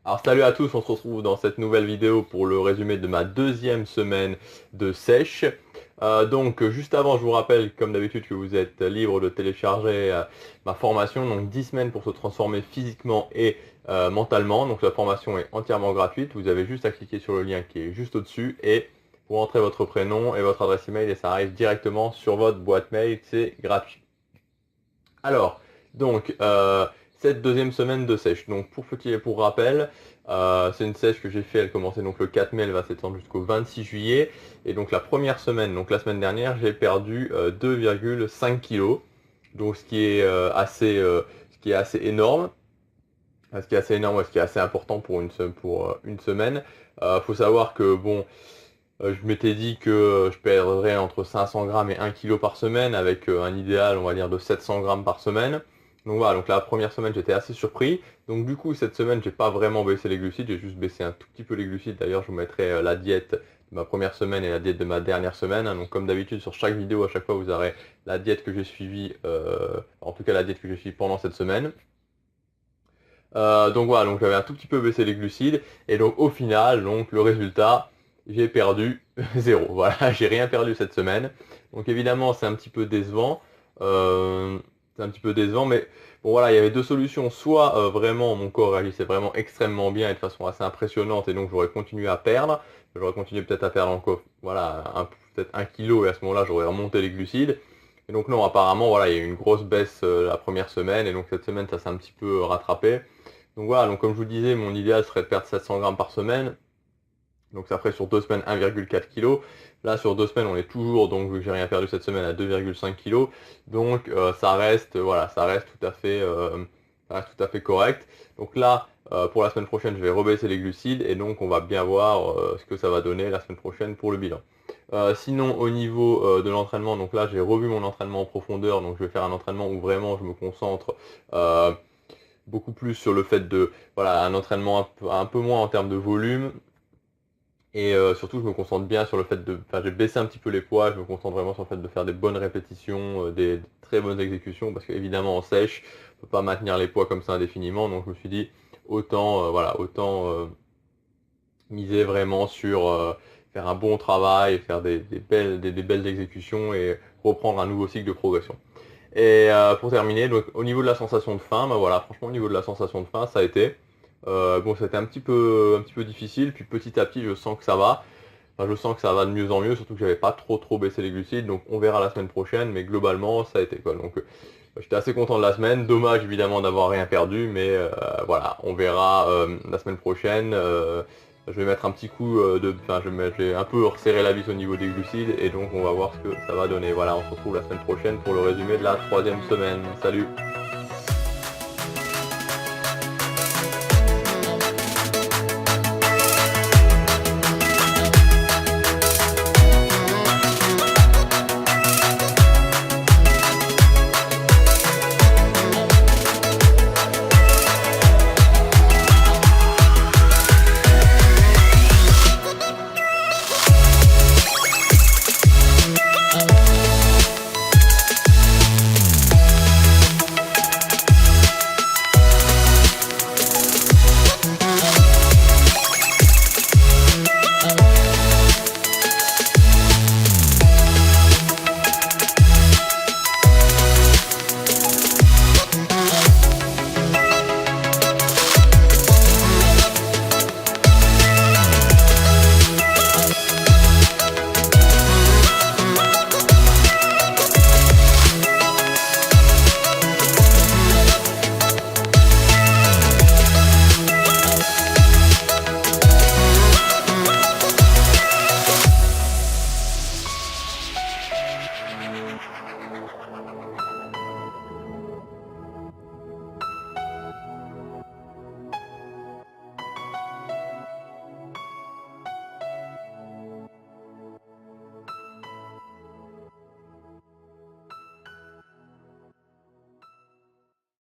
Alors salut à tous, on se retrouve dans cette nouvelle vidéo pour le résumé de ma deuxième semaine de sèche. Donc juste avant, je vous rappelle comme d'habitude que vous êtes libre de télécharger ma formation, donc 10 semaines pour se transformer physiquement et mentalement. Donc la formation est entièrement gratuite, vous avez juste à cliquer sur le lien qui est juste au-dessus et vous rentrez votre prénom et votre adresse email et ça arrive directement sur votre boîte mail, c'est gratuit. Alors, donc, cette deuxième semaine de sèche. Donc, pour rappel, c'est une sèche que j'ai fait, elle commençait donc le 4 mai, elle va s'étendre jusqu'au 26 juillet. Et donc, la première semaine, donc la semaine dernière, j'ai perdu 2,5 kg. Donc, ce qui est assez énorme. Ce qui est assez énorme, ouais, ce qui est assez important pour une semaine. Faut savoir que, bon, je m'étais dit que je perdrais entre 500 grammes et 1 kg par semaine avec un idéal, on va dire, de 700 grammes par semaine. Donc voilà, donc la première semaine j'étais assez surpris. Donc du coup cette semaine j'ai pas vraiment baissé les glucides, j'ai juste baissé un tout petit peu les glucides. D'ailleurs je vous mettrai la diète de ma première semaine et la diète de ma dernière semaine. Donc comme d'habitude sur chaque vidéo à chaque fois vous aurez la diète que j'ai suivie, en tout cas la diète que j'ai suivie pendant cette semaine. Donc voilà, donc j'avais un tout petit peu baissé les glucides et donc au final, donc le résultat, j'ai perdu zéro. Voilà, j'ai rien perdu cette semaine. Donc évidemment, c'est un petit peu décevant. C'est un petit peu décevant, mais bon voilà, il y avait deux solutions. Soit vraiment mon corps réagissait vraiment extrêmement bien et de façon assez impressionnante et donc j'aurais continué à perdre. J'aurais continué peut-être à perdre encore, voilà, peut-être 1 kg et à ce moment-là, j'aurais remonté les glucides. Et donc non, apparemment, voilà, il y a eu une grosse baisse la première semaine et donc cette semaine, ça s'est un petit peu rattrapé. Donc voilà, donc comme je vous disais, mon idéal serait de perdre 700 grammes par semaine. Donc ça ferait sur 2 semaines 1,4 kg. Là sur 2 semaines on est toujours, donc vu que j'ai rien perdu cette semaine, à 2,5 kg. Donc ça reste, voilà, ça reste tout à fait correct. Donc là, pour la semaine prochaine, je vais rebaisser les glucides et donc on va bien voir ce que ça va donner la semaine prochaine pour le bilan. Sinon au niveau de l'entraînement, donc là j'ai revu mon entraînement en profondeur, donc je vais faire un entraînement où vraiment je me concentre beaucoup plus sur le fait de, voilà, un entraînement un peu moins en termes de volume. Et surtout, je me concentre bien sur le fait de, enfin, j'ai baissé un petit peu les poids, je me concentre vraiment sur le fait de faire des bonnes répétitions, des très bonnes exécutions, parce qu'évidemment en sèche, on peut pas maintenir les poids comme ça indéfiniment, donc je me suis dit, autant miser vraiment sur faire un bon travail, faire des belles exécutions et reprendre un nouveau cycle de progression. Et pour terminer, donc au niveau de la sensation de faim, bah voilà, franchement au niveau de la sensation de faim, ça a été bon, c'était un petit peu difficile, puis petit à petit, je sens que ça va. Enfin, je sens que ça va de mieux en mieux, surtout que j'avais pas trop baissé les glucides, donc on verra la semaine prochaine, mais globalement, ça a été quoi. Donc j'étais assez content de la semaine, dommage évidemment d'avoir rien perdu, mais voilà, on verra la semaine prochaine. Je vais mettre un petit coup enfin, je vais un peu resserrer la vis au niveau des glucides, et donc on va voir ce que ça va donner. Voilà, on se retrouve la semaine prochaine pour le résumé de la troisième semaine. Salut!